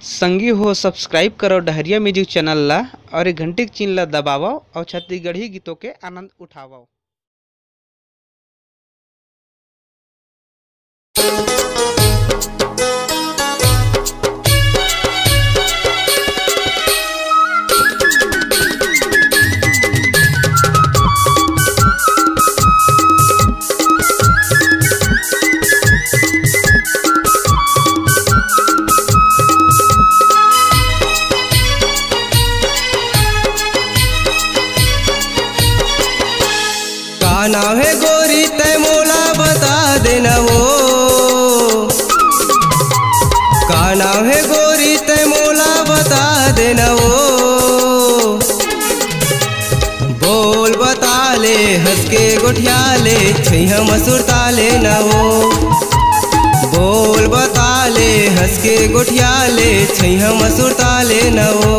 संगी हो सब्सक्राइब करो डहरिया म्यूजिक चैनल ला और घंटी के चिन्ह ला दबावो और छत्तीसगढ़ी गीतों के आनंद उठावो। नाव है गोरी तय मोला बता देना हो, का नाव है गोरी तय मोला बता देना हो। बोल बता ले हंस के गोठिया ले छैया मसूर ताले न हो। बोल बता ले हंस के गोठिया ले छैया मसूर ताले न हो।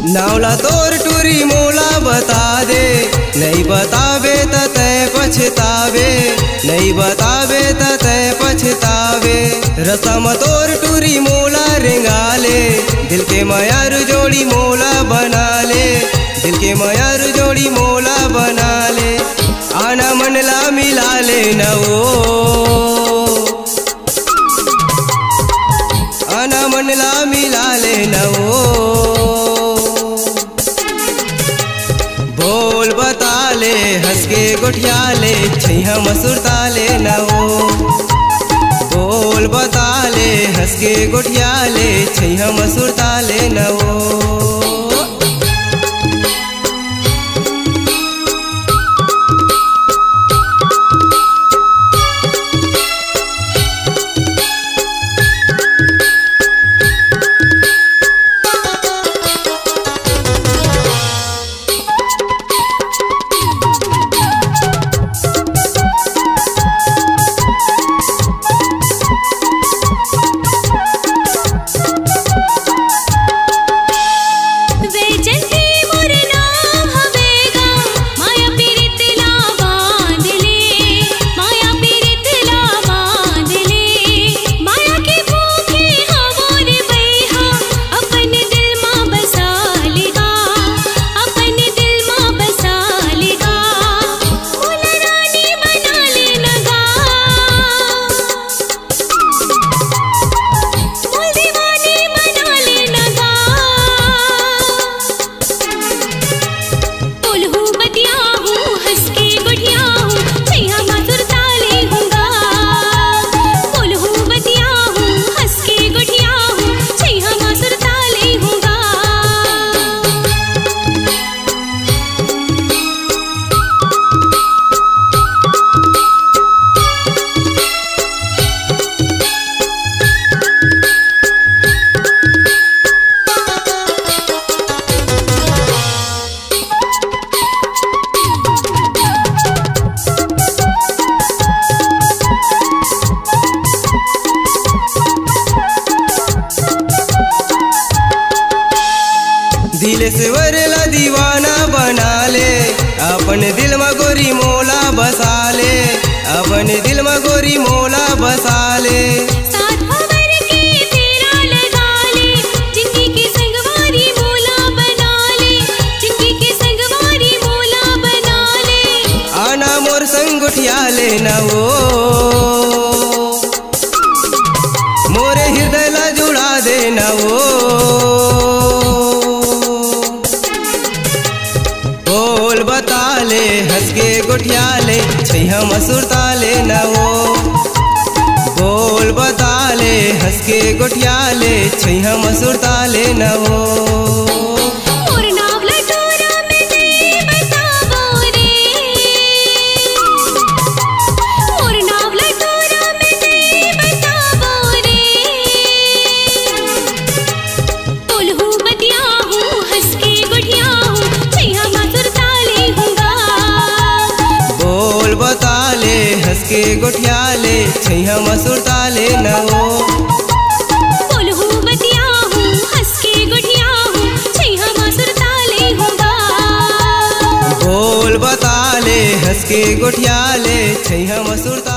नावला तोर टूरी मोला बता दे, नहीं बतावे त तय पछतावे, नहीं बतावे त तय पछतावे। रसम तोर टूरी मोला रेंगाले, दिल के मयार जोड़ी मोला बना ले, दिल के मयार जोड़ी मोला बना ले। आना मन ला मिला ले न वो, आना मन ला मिला ले न वो। बोल बता ले हंस के गोठिया ले छैया मसूर ताले न हो। बोल बता ले हंस के गोठिया ले छैया मसूर ताले न हो। दिलेश्वर ला दीवाना बना ले, अपने दिल में गोरी मोला बसा ले, अपने दिल में गोरी मोला बसा ले। आना मोर संग गोठिया ले न वो, मोरे हृदय ला जुड़ा दे न वो। बताले हंस के गोठियाले छैया मसूर ताले न हो। बोल बताले हंस के गोठियाले छैया मसूर ताले न हो। हंस के गोठियाले छैया मसूर ताले न हो। बोलहूँ बतियाहूँ हंस के गोठियाहूँ छैया मसूर ताले होगा। बोल बताले हंस के गोठियाले छैया मसूर ताले।